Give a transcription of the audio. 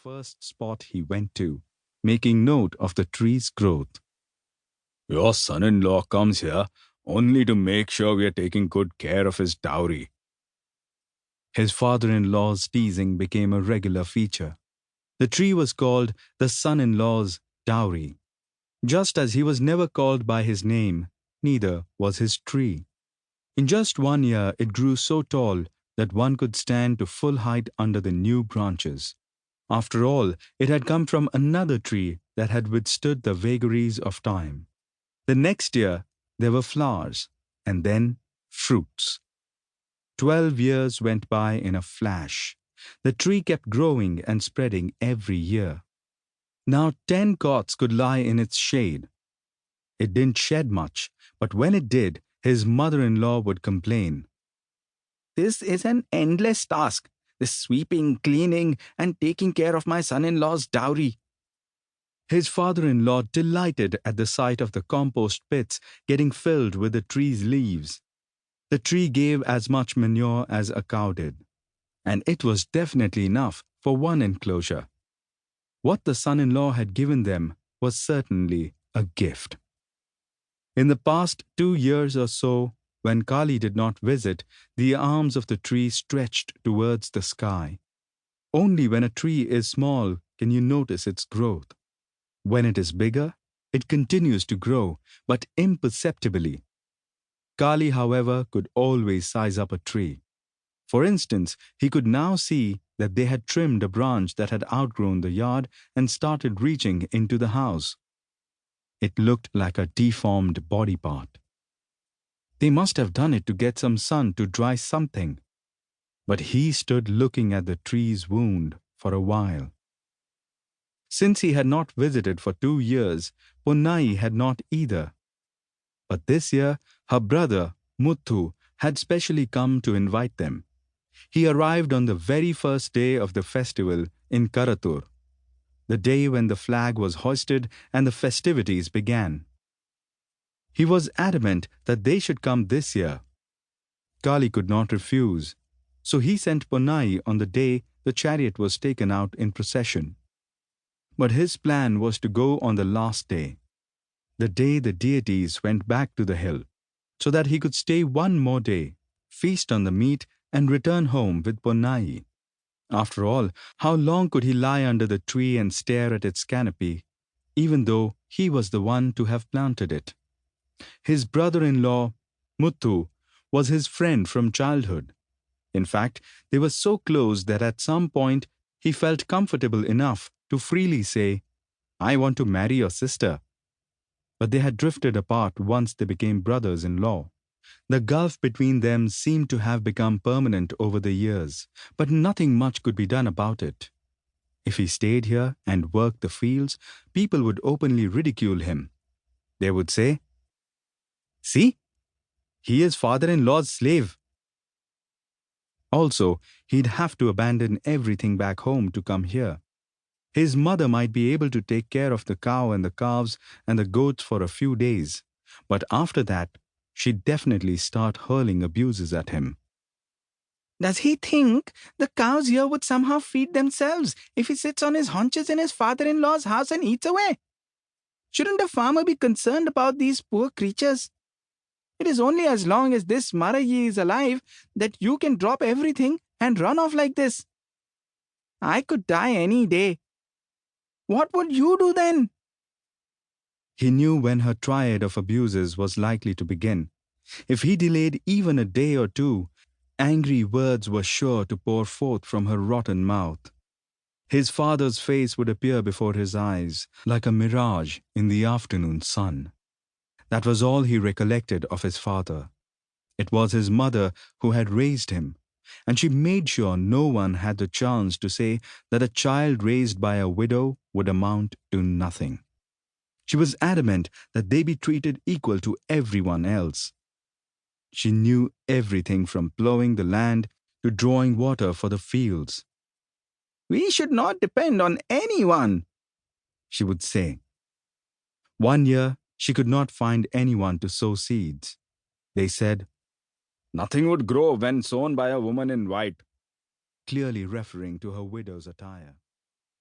first spot he went to, making note of the tree's growth. Your son-in-law comes here only to make sure we are taking good care of his dowry. His father-in-law's teasing became a regular feature. The tree was called the son-in-law's dowry. Just as he was never called by his name, neither was his tree. In just 1 year, it grew so tall that one could stand to full height under the new branches. After all, it had come from another tree that had withstood the vagaries of time. The next year, there were flowers, and then fruits. 12 years went by in a flash. The tree kept growing and spreading every year. Now 10 cots could lie in its shade. It didn't shed much, but when it did, his mother-in-law would complain. This is an endless task, this sweeping, cleaning, and taking care of my son-in-law's dowry. His father-in-law delighted at the sight of the compost pits getting filled with the tree's leaves. The tree gave as much manure as a cow did, and it was definitely enough for one enclosure. What the son-in-law had given them was certainly a gift. In the past 2 years or so, when Kali did not visit, the arms of the tree stretched towards the sky. Only when a tree is small can you notice its growth. When it is bigger, it continues to grow, but imperceptibly. Kali, however, could always size up a tree. For instance, he could now see that they had trimmed a branch that had outgrown the yard and started reaching into the house. It looked like a deformed body part. They must have done it to get some sun to dry something. But he stood looking at the tree's wound for a while. Since he had not visited for 2 years, Ponnai had not either. But this year, her brother, Muthu, had specially come to invite them. He arrived on the very first day of the festival in Karatur, the day when the flag was hoisted and the festivities began. He was adamant that they should come this year. Kali could not refuse, so he sent Ponnai on the day the chariot was taken out in procession. But his plan was to go on the last day, the day the deities went back to the hill, so that he could stay 1 more day, feast on the meat, and return home with Ponnai. After all, how long could he lie under the tree and stare at its canopy, even though he was the one to have planted it? His brother-in-law, Muthu, was his friend from childhood. In fact, they were so close that at some point he felt comfortable enough to freely say, "I want to marry your sister." But they had drifted apart once they became brothers-in-law. The gulf between them seemed to have become permanent over the years, but nothing much could be done about it. If he stayed here and worked the fields, people would openly ridicule him. They would say, "See, he is father-in-law's slave." Also, he'd have to abandon everything back home to come here. His mother might be able to take care of the cow and the calves and the goats for a few days, but after that, she'd definitely start hurling abuses at him. Does he think the cows here would somehow feed themselves if he sits on his haunches in his father-in-law's house and eats away? Shouldn't a farmer be concerned about these poor creatures? It is only as long as this Marayi is alive that you can drop everything and run off like this. I could die any day. What would you do then? He knew when her triad of abuses was likely to begin. If he delayed even a day or two, angry words were sure to pour forth from her rotten mouth. His father's face would appear before his eyes, like a mirage in the afternoon sun. That was all he recollected of his father. It was his mother who had raised him, and she made sure no one had the chance to say that a child raised by a widow would amount to nothing. She was adamant that they be treated equal to everyone else. She knew everything from plowing the land to drawing water for the fields. "We should not depend on anyone," she would say. 1 year, she could not find anyone to sow seeds. They said, Nothing would grow when sown by a woman in white. clearly referring to her widow's attire.